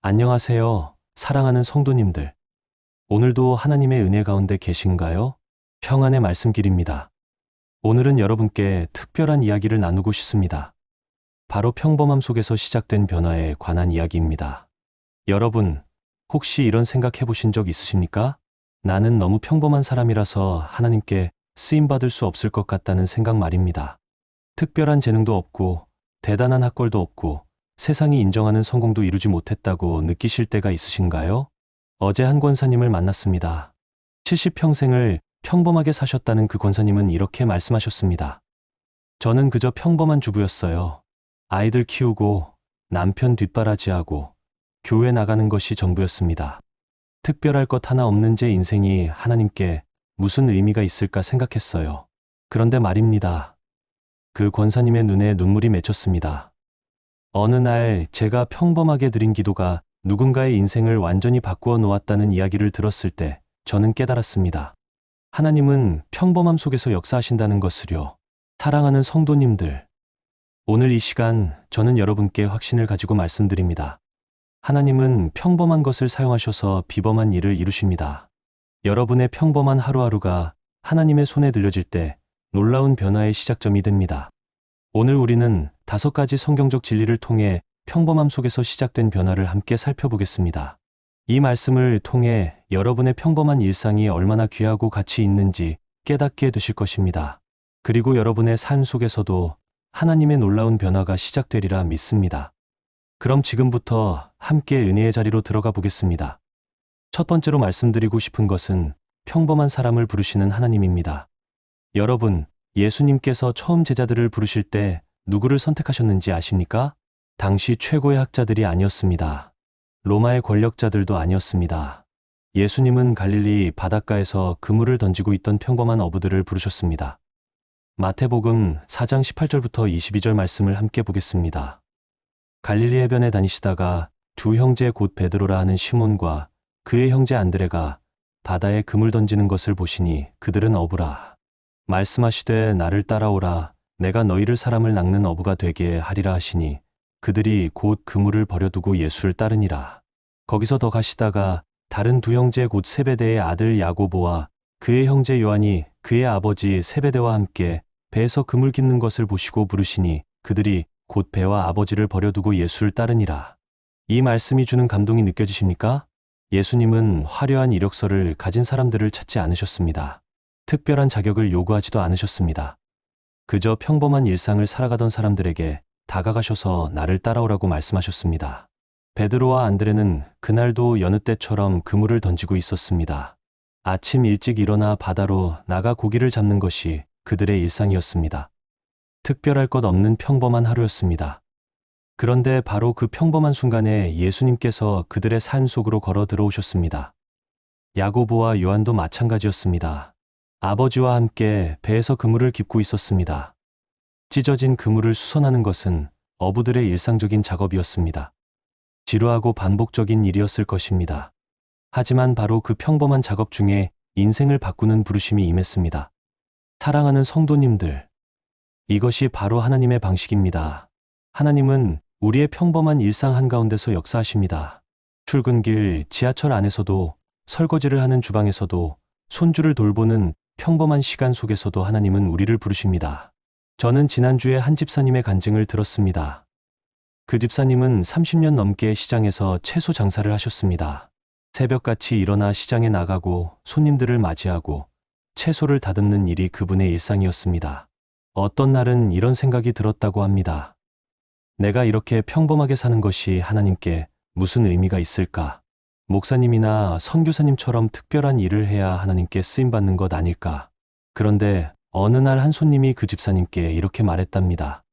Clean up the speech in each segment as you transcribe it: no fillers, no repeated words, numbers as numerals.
안녕하세요, 사랑하는 성도님들. 오늘도 하나님의 은혜 가운데 계신가요? 평안의 말씀길입니다. 오늘은 여러분께 특별한 이야기를 나누고 싶습니다. 바로 평범함 속에서 시작된 변화에 관한 이야기입니다. 여러분, 혹시 이런 생각 해보신 적 있으십니까? 나는 너무 평범한 사람이라서 하나님께 쓰임받을 수 없을 것 같다는 생각 말입니다. 특별한 재능도 없고, 대단한 학벌도 없고, 세상이 인정하는 성공도 이루지 못했다고 느끼실 때가 있으신가요? 어제 한 권사님을 만났습니다. 70평생을 평범하게 사셨다는 그 권사님은 이렇게 말씀하셨습니다. 저는 그저 평범한 주부였어요. 아이들 키우고 남편 뒷바라지하고 교회 나가는 것이 전부였습니다. 특별할 것 하나 없는 제 인생이 하나님께 무슨 의미가 있을까 생각했어요. 그런데 말입니다. 그 권사님의 눈에 눈물이 맺혔습니다. 어느 날 제가 평범하게 드린 기도가 누군가의 인생을 완전히 바꾸어 놓았다는 이야기를 들었을 때 저는 깨달았습니다. 하나님은 평범함 속에서 역사하신다는 것을요. 사랑하는 성도님들, 오늘 이 시간 저는 여러분께 확신을 가지고 말씀드립니다. 하나님은 평범한 것을 사용하셔서 비범한 일을 이루십니다. 여러분의 평범한 하루하루가 하나님의 손에 들려질 때 놀라운 변화의 시작점이 됩니다. 오늘 우리는 5가지 성경적 진리를 통해 평범함 속에서 시작된 변화를 함께 살펴보겠습니다. 이 말씀을 통해 여러분의 평범한 일상이 얼마나 귀하고 가치 있는지 깨닫게 되실 것입니다. 그리고 여러분의 삶 속에서도 하나님의 놀라운 변화가 시작되리라 믿습니다. 그럼 지금부터 함께 은혜의 자리로 들어가 보겠습니다. 첫 번째로 말씀드리고 싶은 것은 평범한 사람을 부르시는 하나님입니다. 여러분, 예수님께서 처음 제자들을 부르실 때 누구를 선택하셨는지 아십니까? 당시 최고의 학자들이 아니었습니다. 로마의 권력자들도 아니었습니다. 예수님은 갈릴리 바닷가에서 그물을 던지고 있던 평범한 어부들을 부르셨습니다. 마태복음 4장 18절부터 22절 말씀을 함께 보겠습니다. 갈릴리 해변에 다니시다가 두 형제 곧 베드로라 하는 시몬과 그의 형제 안드레가 바다에 그물 던지는 것을 보시니 그들은 어부라. 말씀하시되 나를 따라오라. 내가 너희를 사람을 낚는 어부가 되게 하리라 하시니 그들이 곧 그물을 버려두고 예수를 따르니라. 거기서 더 가시다가 다른 두 형제 곧 세베대의 아들 야고보와 그의 형제 요한이 그의 아버지 세베대와 함께 배에서 그물 깃는 것을 보시고 부르시니 그들이 곧 배와 아버지를 버려두고 예수를 따르니라. 이 말씀이 주는 감동이 느껴지십니까? 예수님은 화려한 이력서를 가진 사람들을 찾지 않으셨습니다. 특별한 자격을 요구하지도 않으셨습니다. 그저 평범한 일상을 살아가던 사람들에게 다가가셔서 나를 따라오라고 말씀하셨습니다. 베드로와 안드레는 그날도 여느 때처럼 그물을 던지고 있었습니다. 아침 일찍 일어나 바다로 나가 고기를 잡는 것이 그들의 일상이었습니다. 특별할 것 없는 평범한 하루였습니다. 그런데 바로 그 평범한 순간에 예수님께서 그들의 삶 속으로 걸어 들어오셨습니다. 야고보와 요한도 마찬가지였습니다. 아버지와 함께 배에서 그물을 깁고 있었습니다. 찢어진 그물을 수선하는 것은 어부들의 일상적인 작업이었습니다. 지루하고 반복적인 일이었을 것입니다. 하지만 바로 그 평범한 작업 중에 인생을 바꾸는 부르심이 임했습니다. 사랑하는 성도님들, 이것이 바로 하나님의 방식입니다. 하나님은 우리의 평범한 일상 한가운데서 역사하십니다. 출근길, 지하철 안에서도, 설거지를 하는 주방에서도, 손주를 돌보는 평범한 시간 속에서도 하나님은 우리를 부르십니다. 저는 지난주에 한 집사님의 간증을 들었습니다. 그 집사님은 30년 넘게 시장에서 채소 장사를 하셨습니다. 새벽같이 일어나 시장에 나가고 손님들을 맞이하고 채소를 다듬는 일이 그분의 일상이었습니다. 어떤 날은 이런 생각이 들었다고 합니다. 내가 이렇게 평범하게 사는 것이 하나님께 무슨 의미가 있을까? 목사님이나 선교사님처럼 특별한 일을 해야 하나님께 쓰임받는 것 아닐까? 그런데 어느 날 한 손님이 그 집사님께 이렇게 말했답니다.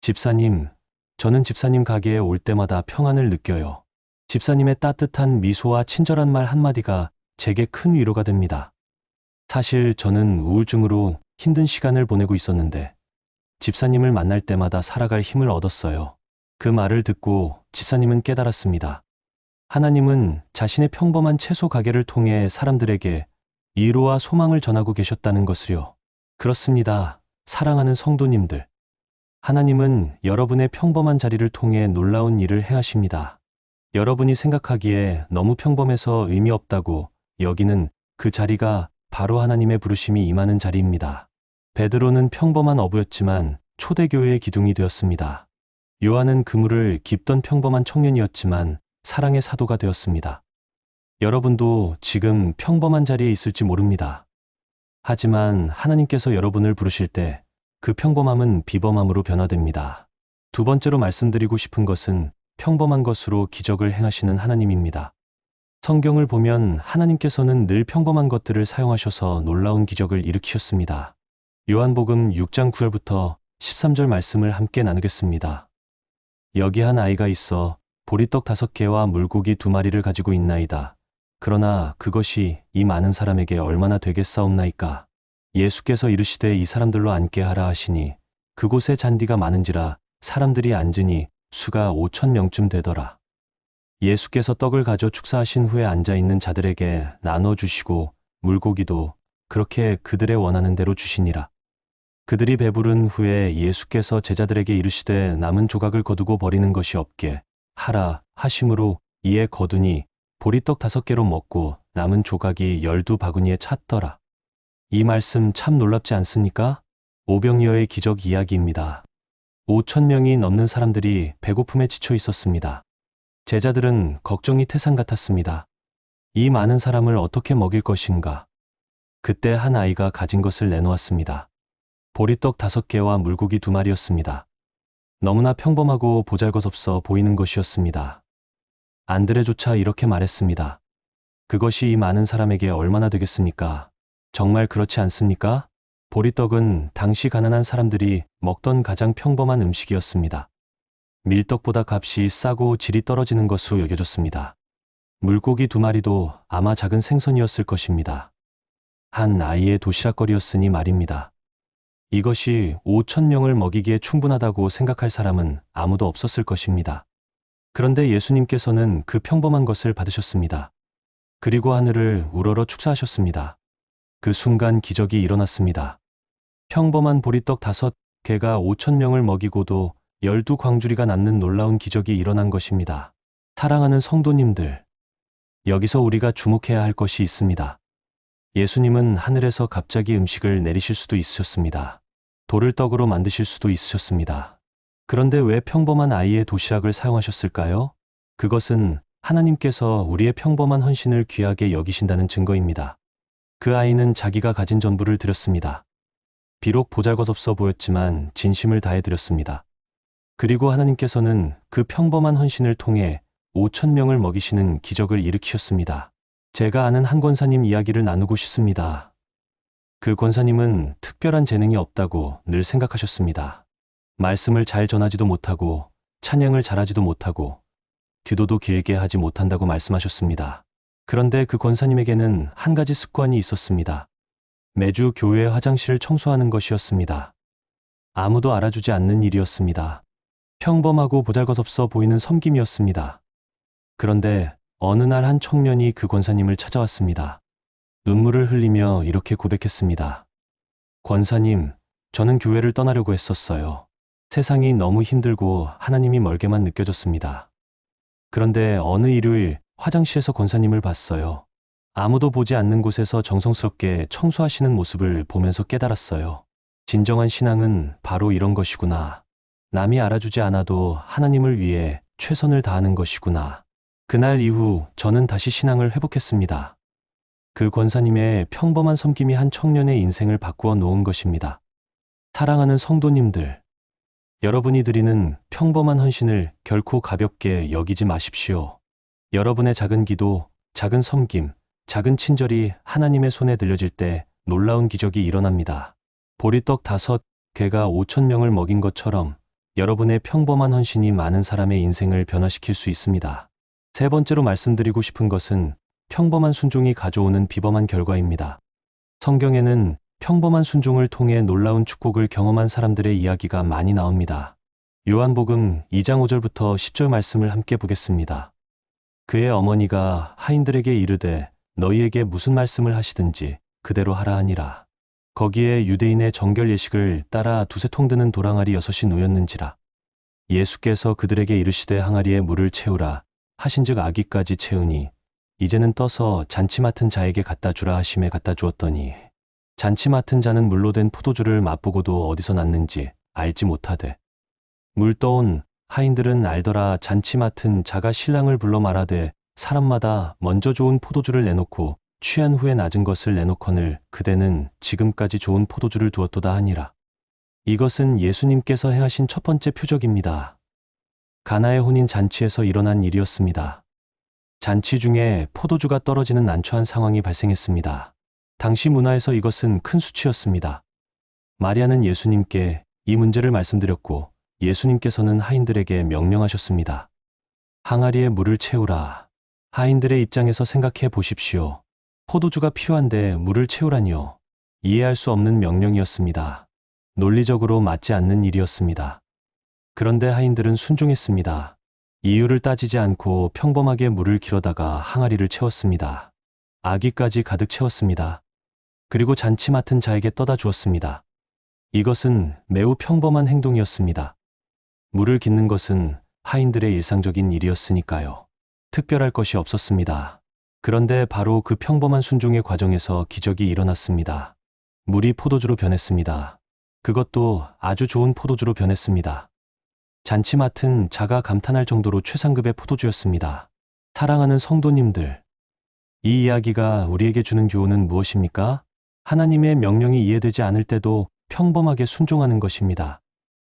집사님, 저는 집사님 가게에 올 때마다 평안을 느껴요. 집사님의 따뜻한 미소와 친절한 말 한마디가 제게 큰 위로가 됩니다. 사실 저는 우울증으로 힘든 시간을 보내고 있었는데 집사님을 만날 때마다 살아갈 힘을 얻었어요. 그 말을 듣고 집사님은 깨달았습니다. 하나님은 자신의 평범한 채소 가게를 통해 사람들에게 위로와 소망을 전하고 계셨다는 것을요. 그렇습니다. 사랑하는 성도님들. 하나님은 여러분의 평범한 자리를 통해 놀라운 일을 행하십니다. 여러분이 생각하기에 너무 평범해서 의미 없다고 여기는 그 자리가 바로 하나님의 부르심이 임하는 자리입니다. 베드로는 평범한 어부였지만 초대교회의 기둥이 되었습니다. 요한은 그물을 깁던 평범한 청년이었지만 사랑의 사도가 되었습니다. 여러분도 지금 평범한 자리에 있을지 모릅니다. 하지만 하나님께서 여러분을 부르실 때 그 평범함은 비범함으로 변화됩니다. 두 번째로 말씀드리고 싶은 것은 평범한 것으로 기적을 행하시는 하나님입니다. 성경을 보면 하나님께서는 늘 평범한 것들을 사용하셔서 놀라운 기적을 일으키셨습니다. 요한복음 6장 9절부터 13절 말씀을 함께 나누겠습니다. 여기 한 아이가 있어 보리떡 5개와 물고기 2마리를 가지고 있나이다. 그러나 그것이 이 많은 사람에게 얼마나 되겠사옵나이까. 예수께서 이르시되 이 사람들로 앉게 하라 하시니 그곳에 잔디가 많은지라 사람들이 앉으니 수가 5,000명쯤 되더라. 예수께서 떡을 가져 축사하신 후에 앉아있는 자들에게 나눠주시고 물고기도 그렇게 그들의 원하는 대로 주시니라. 그들이 배부른 후에 예수께서 제자들에게 이르시되 남은 조각을 거두고 버리는 것이 없게 하라 하심으로 이에 거두니 보리떡 5개로 먹고 남은 조각이 12바구니에 찼더라. 이 말씀 참 놀랍지 않습니까? 오병이어의 기적 이야기입니다. 5,000명이 넘는 사람들이 배고픔에 지쳐 있었습니다. 제자들은 걱정이 태산 같았습니다. 이 많은 사람을 어떻게 먹일 것인가? 그때 한 아이가 가진 것을 내놓았습니다. 보리떡 5개와 물고기 2마리였습니다. 너무나 평범하고 보잘것없어 보이는 것이었습니다. 안드레조차 이렇게 말했습니다. 그것이 이 많은 사람에게 얼마나 되겠습니까? 정말 그렇지 않습니까? 보리떡은 당시 가난한 사람들이 먹던 가장 평범한 음식이었습니다. 밀떡보다 값이 싸고 질이 떨어지는 것으로 여겨졌습니다. 물고기 2마리도 아마 작은 생선이었을 것입니다. 한 아이의 도시락거리였으니 말입니다. 이것이 5,000명을 먹이기에 충분하다고 생각할 사람은 아무도 없었을 것입니다. 그런데 예수님께서는 그 평범한 것을 받으셨습니다. 그리고 하늘을 우러러 축사하셨습니다. 그 순간 기적이 일어났습니다. 평범한 보리떡 5개가 5,000명을 먹이고도 12광주리가 남는 놀라운 기적이 일어난 것입니다. 사랑하는 성도님들, 여기서 우리가 주목해야 할 것이 있습니다. 예수님은 하늘에서 갑자기 음식을 내리실 수도 있으셨습니다. 돌을 떡으로 만드실 수도 있으셨습니다. 그런데 왜 평범한 아이의 도시락을 사용하셨을까요? 그것은 하나님께서 우리의 평범한 헌신을 귀하게 여기신다는 증거입니다. 그 아이는 자기가 가진 전부를 드렸습니다. 비록 보잘것없어 보였지만 진심을 다해 드렸습니다. 그리고 하나님께서는 그 평범한 헌신을 통해 5,000명을 먹이시는 기적을 일으키셨습니다. 제가 아는 한 권사님 이야기를 나누고 싶습니다. 그 권사님은 특별한 재능이 없다고 늘 생각하셨습니다. 말씀을 잘 전하지도 못하고 찬양을 잘하지도 못하고 기도도 길게 하지 못한다고 말씀하셨습니다. 그런데 그 권사님에게는 한 가지 습관이 있었습니다. 매주 교회 화장실을 청소하는 것이었습니다. 아무도 알아주지 않는 일이었습니다. 평범하고 보잘것없어 보이는 섬김이었습니다. 그런데 어느 날 한 청년이 그 권사님을 찾아왔습니다. 눈물을 흘리며 이렇게 고백했습니다. 권사님, 저는 교회를 떠나려고 했었어요. 세상이 너무 힘들고 하나님이 멀게만 느껴졌습니다. 그런데 어느 일요일 화장실에서 권사님을 봤어요. 아무도 보지 않는 곳에서 정성스럽게 청소하시는 모습을 보면서 깨달았어요. 진정한 신앙은 바로 이런 것이구나. 남이 알아주지 않아도 하나님을 위해 최선을 다하는 것이구나. 그날 이후 저는 다시 신앙을 회복했습니다. 그 권사님의 평범한 섬김이 한 청년의 인생을 바꾸어 놓은 것입니다. 사랑하는 성도님들, 여러분이 드리는 평범한 헌신을 결코 가볍게 여기지 마십시오. 여러분의 작은 기도, 작은 섬김, 작은 친절이 하나님의 손에 들려질 때 놀라운 기적이 일어납니다. 보리떡 5개가 5,000명을 먹인 것처럼 여러분의 평범한 헌신이 많은 사람의 인생을 변화시킬 수 있습니다. 세 번째로 말씀드리고 싶은 것은 평범한 순종이 가져오는 비범한 결과입니다. 성경에는 평범한 순종을 통해 놀라운 축복을 경험한 사람들의 이야기가 많이 나옵니다. 요한복음 2장 5절부터 10절 말씀을 함께 보겠습니다. 그의 어머니가 하인들에게 이르되 너희에게 무슨 말씀을 하시든지 그대로 하라 하니라. 거기에 유대인의 정결 예식을 따라 2-3통 드는 도랑아리 6이 놓였는지라. 예수께서 그들에게 이르시되 항아리에 물을 채우라. 하신즉 아기까지 채우니 이제는 떠서 잔치 맡은 자에게 갖다 주라 하심에 갖다 주었더니 잔치 맡은 자는 물로 된 포도주를 맛보고도 어디서 났는지 알지 못하되 물 떠온 하인들은 알더라. 잔치 맡은 자가 신랑을 불러 말하되 사람마다 먼저 좋은 포도주를 내놓고 취한 후에 낮은 것을 내놓거늘 그대는 지금까지 좋은 포도주를 두었도다 하니라. 이것은 예수님께서 행하신 첫 번째 표적입니다. 가나의 혼인 잔치에서 일어난 일이었습니다. 잔치 중에 포도주가 떨어지는 난처한 상황이 발생했습니다. 당시 문화에서 이것은 큰 수치였습니다. 마리아는 예수님께 이 문제를 말씀드렸고 예수님께서는 하인들에게 명령하셨습니다. 항아리에 물을 채우라. 하인들의 입장에서 생각해 보십시오. 포도주가 필요한데 물을 채우라니요. 이해할 수 없는 명령이었습니다. 논리적으로 맞지 않는 일이었습니다. 그런데 하인들은 순종했습니다. 이유를 따지지 않고 평범하게 물을 길어다가 항아리를 채웠습니다. 아기까지 가득 채웠습니다. 그리고 잔치 맡은 자에게 떠다 주었습니다. 이것은 매우 평범한 행동이었습니다. 물을 깃는 것은 하인들의 일상적인 일이었으니까요. 특별할 것이 없었습니다. 그런데 바로 그 평범한 순종의 과정에서 기적이 일어났습니다. 물이 포도주로 변했습니다. 그것도 아주 좋은 포도주로 변했습니다. 잔치 맡은 자가 감탄할 정도로 최상급의 포도주였습니다. 사랑하는 성도님들, 이 이야기가 우리에게 주는 교훈은 무엇입니까? 하나님의 명령이 이해되지 않을 때도 평범하게 순종하는 것입니다.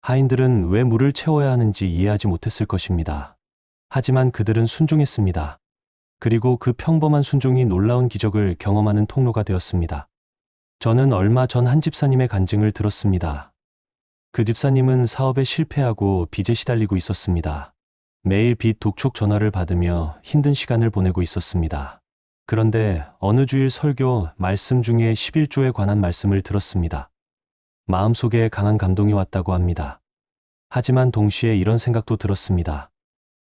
하인들은 왜 물을 채워야 하는지 이해하지 못했을 것입니다. 하지만 그들은 순종했습니다. 그리고 그 평범한 순종이 놀라운 기적을 경험하는 통로가 되었습니다. 저는 얼마 전 한 집사님의 간증을 들었습니다. 그 집사님은 사업에 실패하고 빚에 시달리고 있었습니다. 매일 빚 독촉 전화를 받으며 힘든 시간을 보내고 있었습니다. 그런데 어느 주일 설교 말씀 중에 11조에 관한 말씀을 들었습니다. 마음속에 강한 감동이 왔다고 합니다. 하지만 동시에 이런 생각도 들었습니다.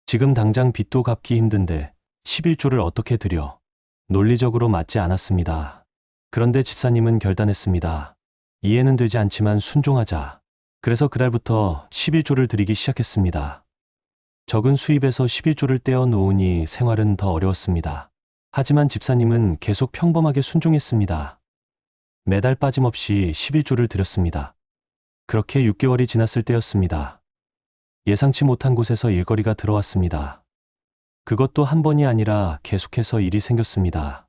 지금 당장 빚도 갚기 힘든데 11조를 어떻게 드려? 논리적으로 맞지 않았습니다. 그런데 집사님은 결단했습니다. 이해는 되지 않지만 순종하자. 그래서 그날부터 11조를 드리기 시작했습니다. 적은 수입에서 11조를 떼어 놓으니 생활은 더 어려웠습니다. 하지만 집사님은 계속 평범하게 순종했습니다. 매달 빠짐없이 11조를 드렸습니다. 그렇게 6개월이 지났을 때였습니다. 예상치 못한 곳에서 일거리가 들어왔습니다. 그것도 한 번이 아니라 계속해서 일이 생겼습니다.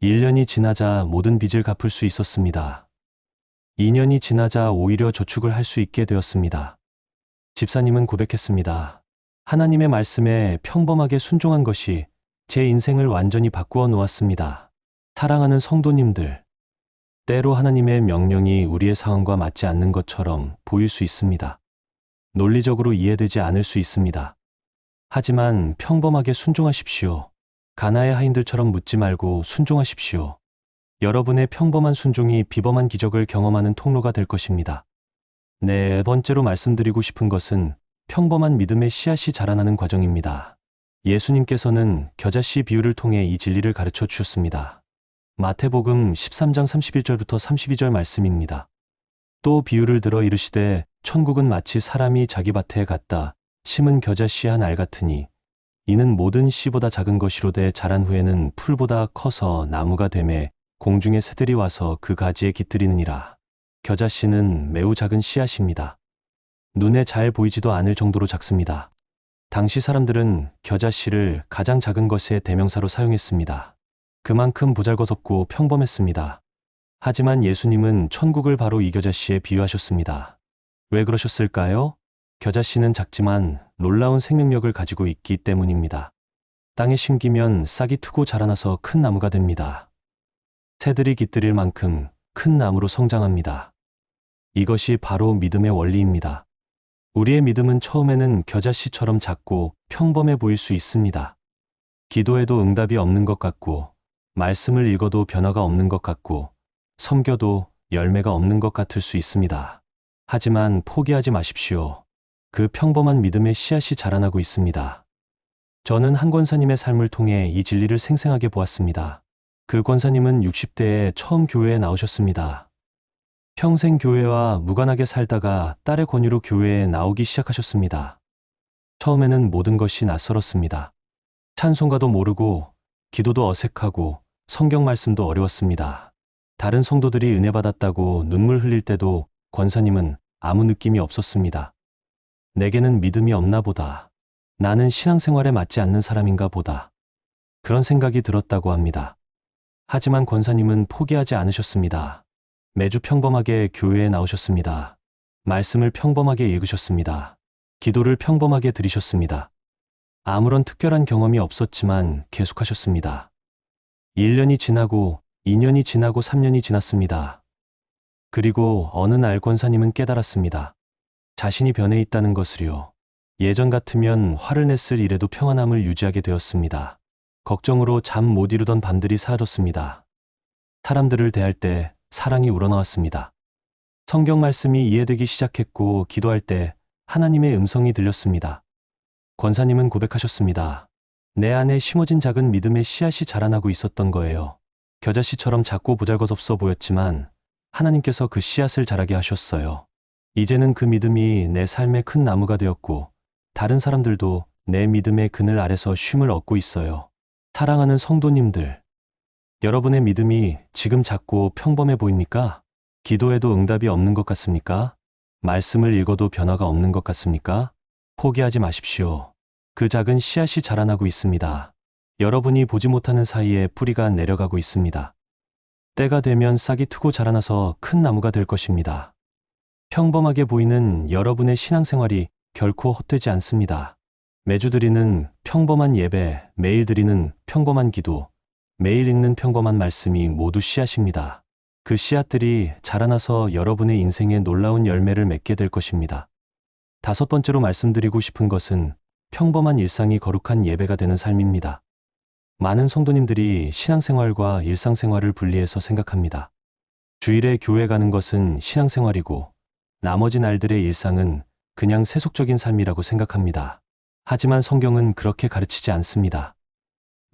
1년이 지나자 모든 빚을 갚을 수 있었습니다. 2년이 지나자 오히려 저축을 할 수 있게 되었습니다. 집사님은 고백했습니다. 하나님의 말씀에 평범하게 순종한 것이 제 인생을 완전히 바꾸어 놓았습니다. 사랑하는 성도님들, 때로 하나님의 명령이 우리의 상황과 맞지 않는 것처럼 보일 수 있습니다. 논리적으로 이해되지 않을 수 있습니다. 하지만 평범하게 순종하십시오. 가나의 하인들처럼 묻지 말고 순종하십시오. 여러분의 평범한 순종이 비범한 기적을 경험하는 통로가 될 것입니다. 네 번째로 말씀드리고 싶은 것은 평범한 믿음의 씨앗이 자라나는 과정입니다. 예수님께서는 겨자씨 비유를 통해 이 진리를 가르쳐 주셨습니다. 마태복음 13장 31절부터 32절 말씀입니다. 또 비유를 들어 이르시되 천국은 마치 사람이 자기 밭에 갖다 심은 겨자씨 한 알 같으니 이는 모든 씨보다 작은 것이로되 자란 후에는 풀보다 커서 나무가 되매 공중의 새들이 와서 그 가지에 깃들이느니라. 겨자씨는 매우 작은 씨앗입니다. 눈에 잘 보이지도 않을 정도로 작습니다. 당시 사람들은 겨자씨를 가장 작은 것의 대명사로 사용했습니다. 그만큼 보잘것없고 평범했습니다. 하지만 예수님은 천국을 바로 이 겨자씨에 비유하셨습니다. 왜 그러셨을까요? 겨자씨는 작지만 놀라운 생명력을 가지고 있기 때문입니다. 땅에 심기면 싹이 트고 자라나서 큰 나무가 됩니다. 새들이 깃들일 만큼 큰 나무로 성장합니다. 이것이 바로 믿음의 원리입니다. 우리의 믿음은 처음에는 겨자씨처럼 작고 평범해 보일 수 있습니다. 기도해도 응답이 없는 것 같고, 말씀을 읽어도 변화가 없는 것 같고, 섬겨도 열매가 없는 것 같을 수 있습니다. 하지만 포기하지 마십시오. 그 평범한 믿음의 씨앗이 자라나고 있습니다. 저는 한 권사님의 삶을 통해 이 진리를 생생하게 보았습니다. 그 권사님은 60대에 처음 교회에 나오셨습니다. 평생 교회와 무관하게 살다가 딸의 권유로 교회에 나오기 시작하셨습니다. 처음에는 모든 것이 낯설었습니다. 찬송가도 모르고 기도도 어색하고 성경 말씀도 어려웠습니다. 다른 성도들이 은혜 받았다고 눈물 흘릴 때도 권사님은 아무 느낌이 없었습니다. 내게는 믿음이 없나 보다. 나는 신앙생활에 맞지 않는 사람인가 보다. 그런 생각이 들었다고 합니다. 하지만 권사님은 포기하지 않으셨습니다. 매주 평범하게 교회에 나오셨습니다. 말씀을 평범하게 읽으셨습니다. 기도를 평범하게 드리셨습니다. 아무런 특별한 경험이 없었지만 계속하셨습니다. 1년이 지나고 2년이 지나고 3년이 지났습니다. 그리고 어느 날 권사님은 깨달았습니다. 자신이 변해 있다는 것을요. 예전 같으면 화를 냈을 일에도 평안함을 유지하게 되었습니다. 걱정으로 잠 못 이루던 밤들이 사라졌습니다. 사람들을 대할 때 사랑이 우러나왔습니다. 성경 말씀이 이해되기 시작했고 기도할 때 하나님의 음성이 들렸습니다. 권사님은 고백하셨습니다. 내 안에 심어진 작은 믿음의 씨앗이 자라나고 있었던 거예요. 겨자씨처럼 작고 보잘것없어 보였지만 하나님께서 그 씨앗을 자라게 하셨어요. 이제는 그 믿음이 내 삶의 큰 나무가 되었고 다른 사람들도 내 믿음의 그늘 아래서 쉼을 얻고 있어요. 사랑하는 성도님들, 여러분의 믿음이 지금 작고 평범해 보입니까? 기도해도 응답이 없는 것 같습니까? 말씀을 읽어도 변화가 없는 것 같습니까? 포기하지 마십시오. 그 작은 씨앗이 자라나고 있습니다. 여러분이 보지 못하는 사이에 뿌리가 내려가고 있습니다. 때가 되면 싹이 트고 자라나서 큰 나무가 될 것입니다. 평범하게 보이는 여러분의 신앙생활이 결코 헛되지 않습니다. 매주 드리는 평범한 예배, 매일 드리는 평범한 기도, 매일 읽는 평범한 말씀이 모두 씨앗입니다. 그 씨앗들이 자라나서 여러분의 인생에 놀라운 열매를 맺게 될 것입니다. 5번째로 말씀드리고 싶은 것은 평범한 일상이 거룩한 예배가 되는 삶입니다. 많은 성도님들이 신앙생활과 일상생활을 분리해서 생각합니다. 주일에 교회 가는 것은 신앙생활이고 나머지 날들의 일상은 그냥 세속적인 삶이라고 생각합니다. 하지만 성경은 그렇게 가르치지 않습니다.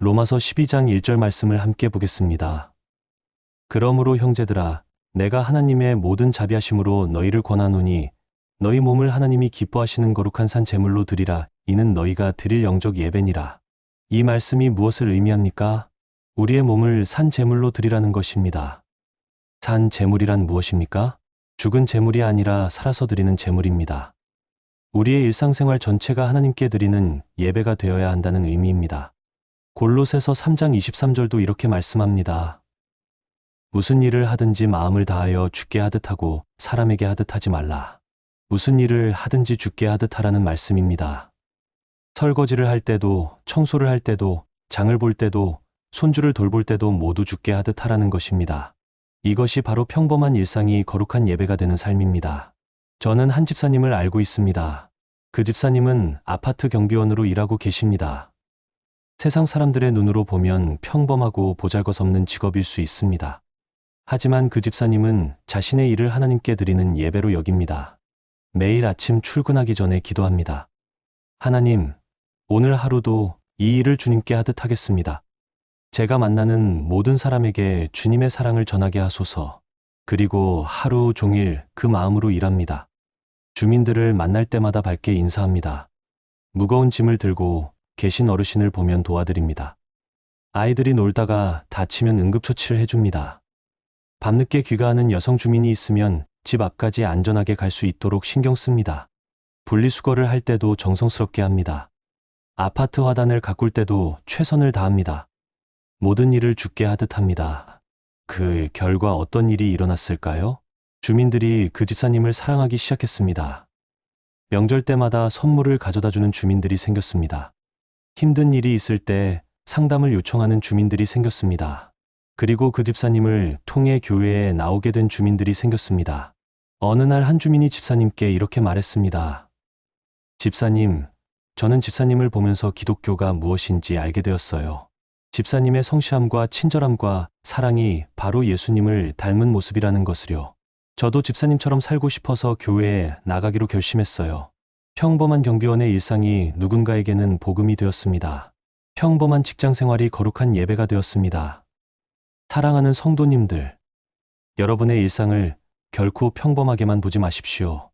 로마서 12장 1절 말씀을 함께 보겠습니다. 그러므로 형제들아, 내가 하나님의 모든 자비하심으로 너희를 권하노니 너희 몸을 하나님이 기뻐하시는 거룩한 산 제물로 드리라. 이는 너희가 드릴 영적 예배니라. 이 말씀이 무엇을 의미합니까? 우리의 몸을 산 제물로 드리라는 것입니다. 산 제물이란 무엇입니까? 죽은 제물이 아니라 살아서 드리는 제물입니다. 우리의 일상생활 전체가 하나님께 드리는 예배가 되어야 한다는 의미입니다. 골로새서 3장 23절도 이렇게 말씀합니다. 무슨 일을 하든지 마음을 다하여 주께 하듯 하고 사람에게 하듯 하지 말라. 무슨 일을 하든지 주께 하듯 하라는 말씀입니다. 설거지를 할 때도, 청소를 할 때도, 장을 볼 때도, 손주를 돌볼 때도 모두 주께 하듯 하라는 것입니다. 이것이 바로 평범한 일상이 거룩한 예배가 되는 삶입니다. 저는 한 집사님을 알고 있습니다. 그 집사님은 아파트 경비원으로 일하고 계십니다. 세상 사람들의 눈으로 보면 평범하고 보잘것없는 직업일 수 있습니다. 하지만 그 집사님은 자신의 일을 하나님께 드리는 예배로 여깁니다. 매일 아침 출근하기 전에 기도합니다. 하나님, 오늘 하루도 이 일을 주님께 하듯 하겠습니다. 제가 만나는 모든 사람에게 주님의 사랑을 전하게 하소서. 그리고 하루 종일 그 마음으로 일합니다. 주민들을 만날 때마다 밝게 인사합니다. 무거운 짐을 들고 계신 어르신을 보면 도와드립니다. 아이들이 놀다가 다치면 응급처치를 해줍니다. 밤늦게 귀가하는 여성 주민이 있으면 집 앞까지 안전하게 갈 수 있도록 신경 씁니다. 분리수거를 할 때도 정성스럽게 합니다. 아파트 화단을 가꿀 때도 최선을 다합니다. 모든 일을 주께 하듯 합니다. 그 결과 어떤 일이 일어났을까요? 주민들이 그 집사님을 사랑하기 시작했습니다. 명절 때마다 선물을 가져다주는 주민들이 생겼습니다. 힘든 일이 있을 때 상담을 요청하는 주민들이 생겼습니다. 그리고 그 집사님을 통해 교회에 나오게 된 주민들이 생겼습니다. 어느 날 한 주민이 집사님께 이렇게 말했습니다. 집사님, 저는 집사님을 보면서 기독교가 무엇인지 알게 되었어요. 집사님의 성실함과 친절함과 사랑이 바로 예수님을 닮은 모습이라는 것을요. 저도 집사님처럼 살고 싶어서 교회에 나가기로 결심했어요. 평범한 경비원의 일상이 누군가에게는 복음이 되었습니다. 평범한 직장 생활이 거룩한 예배가 되었습니다. 사랑하는 성도님들, 여러분의 일상을 결코 평범하게만 보지 마십시오.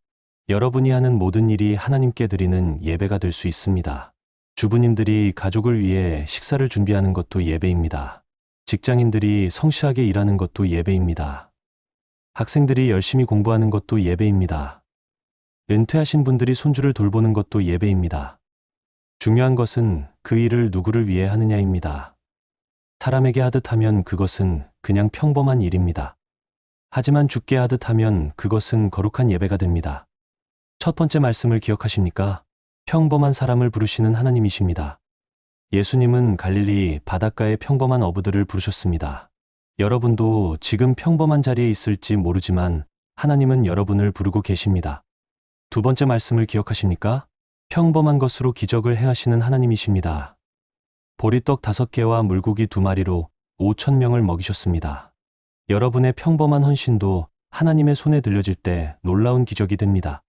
여러분이 하는 모든 일이 하나님께 드리는 예배가 될 수 있습니다. 주부님들이 가족을 위해 식사를 준비하는 것도 예배입니다. 직장인들이 성실하게 일하는 것도 예배입니다. 학생들이 열심히 공부하는 것도 예배입니다. 은퇴하신 분들이 손주를 돌보는 것도 예배입니다. 중요한 것은 그 일을 누구를 위해 하느냐입니다. 사람에게 하듯 하면 그것은 그냥 평범한 일입니다. 하지만 주께 하듯 하면 그것은 거룩한 예배가 됩니다. 첫 번째 말씀을 기억하십니까? 평범한 사람을 부르시는 하나님이십니다. 예수님은 갈릴리 바닷가의 평범한 어부들을 부르셨습니다. 여러분도 지금 평범한 자리에 있을지 모르지만 하나님은 여러분을 부르고 계십니다. 두 번째 말씀을 기억하십니까? 평범한 것으로 기적을 행하시는 하나님이십니다. 보리떡 5개와 물고기 2마리로 5,000명을 먹이셨습니다. 여러분의 평범한 헌신도 하나님의 손에 들려질 때 놀라운 기적이 됩니다.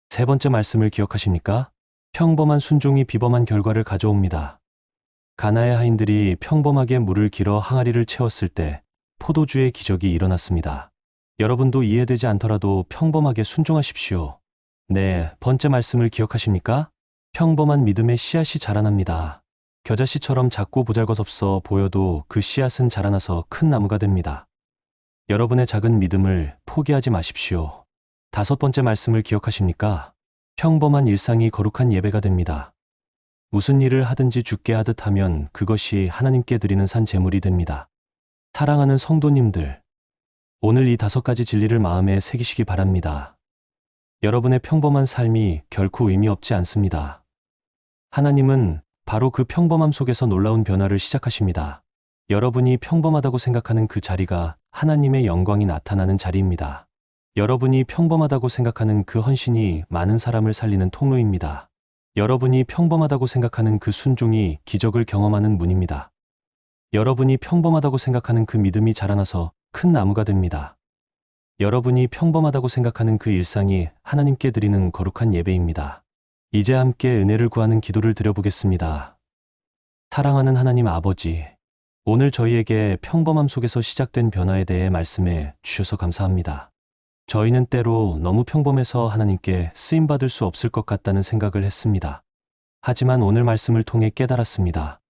세 번째 말씀을 기억하십니까? 평범한 순종이 비범한 결과를 가져옵니다. 가나의 하인들이 평범하게 물을 길어 항아리를 채웠을 때 포도주의 기적이 일어났습니다. 여러분도 이해되지 않더라도 평범하게 순종하십시오. 네 번째 말씀을 기억하십니까? 평범한 믿음의 씨앗이 자라납니다. 겨자씨처럼 작고 보잘것없어 보여도 그 씨앗은 자라나서 큰 나무가 됩니다. 여러분의 작은 믿음을 포기하지 마십시오. 다섯 번째 말씀을 기억하십니까? 평범한 일상이 거룩한 예배가 됩니다. 무슨 일을 하든지 주께 하듯 하면 그것이 하나님께 드리는 산 제물이 됩니다. 사랑하는 성도님들, 오늘 이 5가지 진리를 마음에 새기시기 바랍니다. 여러분의 평범한 삶이 결코 의미 없지 않습니다. 하나님은 바로 그 평범함 속에서 놀라운 변화를 시작하십니다. 여러분이 평범하다고 생각하는 그 자리가 하나님의 영광이 나타나는 자리입니다. 여러분이 평범하다고 생각하는 그 헌신이 많은 사람을 살리는 통로입니다. 여러분이 평범하다고 생각하는 그 순종이 기적을 경험하는 문입니다. 여러분이 평범하다고 생각하는 그 믿음이 자라나서 큰 나무가 됩니다. 여러분이 평범하다고 생각하는 그 일상이 하나님께 드리는 거룩한 예배입니다. 이제 함께 은혜를 구하는 기도를 드려보겠습니다. 사랑하는 하나님 아버지, 오늘 저희에게 평범함 속에서 시작된 변화에 대해 말씀해 주셔서 감사합니다. 저희는 때로 너무 평범해서 하나님께 쓰임받을 수 없을 것 같다는 생각을 했습니다. 하지만 오늘 말씀을 통해 깨달았습니다.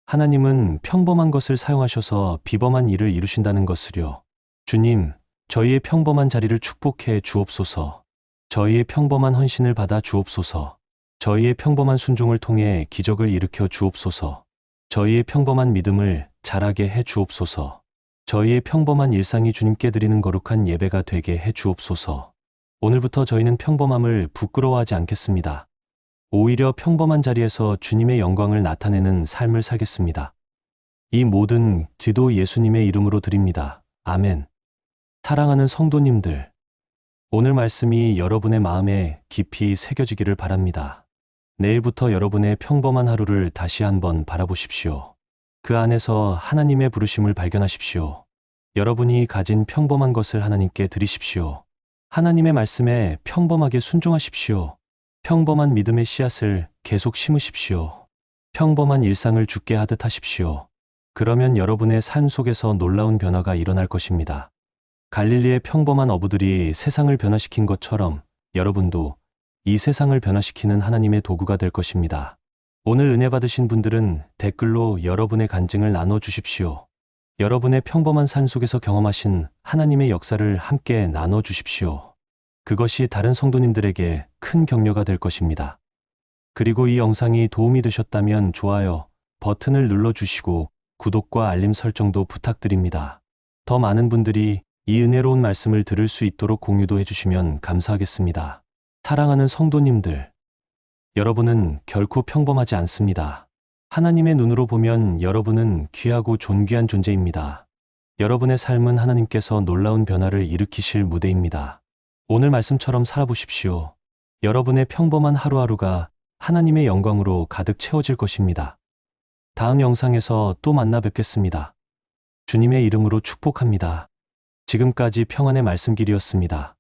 하나님은 평범한 것을 사용하셔서 비범한 일을 이루신다는 것을요. 주님, 저희의 평범한 자리를 축복해 주옵소서. 저희의 평범한 헌신을 받아 주옵소서. 저희의 평범한 순종을 통해 기적을 일으켜 주옵소서. 저희의 평범한 믿음을 자라게 해 주옵소서. 저희의 평범한 일상이 주님께 드리는 거룩한 예배가 되게 해 주옵소서. 오늘부터 저희는 평범함을 부끄러워하지 않겠습니다. 오히려 평범한 자리에서 주님의 영광을 나타내는 삶을 살겠습니다. 이 모든 기도 예수님의 이름으로 드립니다. 아멘. 사랑하는 성도님들, 오늘 말씀이 여러분의 마음에 깊이 새겨지기를 바랍니다. 내일부터 여러분의 평범한 하루를 다시 한번 바라보십시오. 그 안에서 하나님의 부르심을 발견하십시오. 여러분이 가진 평범한 것을 하나님께 드리십시오. 하나님의 말씀에 평범하게 순종하십시오. 평범한 믿음의 씨앗을 계속 심으십시오. 평범한 일상을 주께 하듯 하십시오. 그러면 여러분의 삶 속에서 놀라운 변화가 일어날 것입니다. 갈릴리의 평범한 어부들이 세상을 변화시킨 것처럼 여러분도 이 세상을 변화시키는 하나님의 도구가 될 것입니다. 오늘 은혜 받으신 분들은 댓글로 여러분의 간증을 나눠 주십시오. 여러분의 평범한 삶 속에서 경험하신 하나님의 역사를 함께 나눠 주십시오. 그것이 다른 성도님들에게 큰 격려가 될 것입니다. 그리고 이 영상이 도움이 되셨다면 좋아요 버튼을 눌러주시고 구독과 알림 설정도 부탁드립니다. 더 많은 분들이 이 은혜로운 말씀을 들을 수 있도록 공유도 해주시면 감사하겠습니다. 사랑하는 성도님들, 여러분은 결코 평범하지 않습니다. 하나님의 눈으로 보면 여러분은 귀하고 존귀한 존재입니다. 여러분의 삶은 하나님께서 놀라운 변화를 일으키실 무대입니다. 오늘 말씀처럼 살아보십시오. 여러분의 평범한 하루하루가 하나님의 영광으로 가득 채워질 것입니다. 다음 영상에서 또 만나 뵙겠습니다. 주님의 이름으로 축복합니다. 지금까지 평안의 말씀길이었습니다.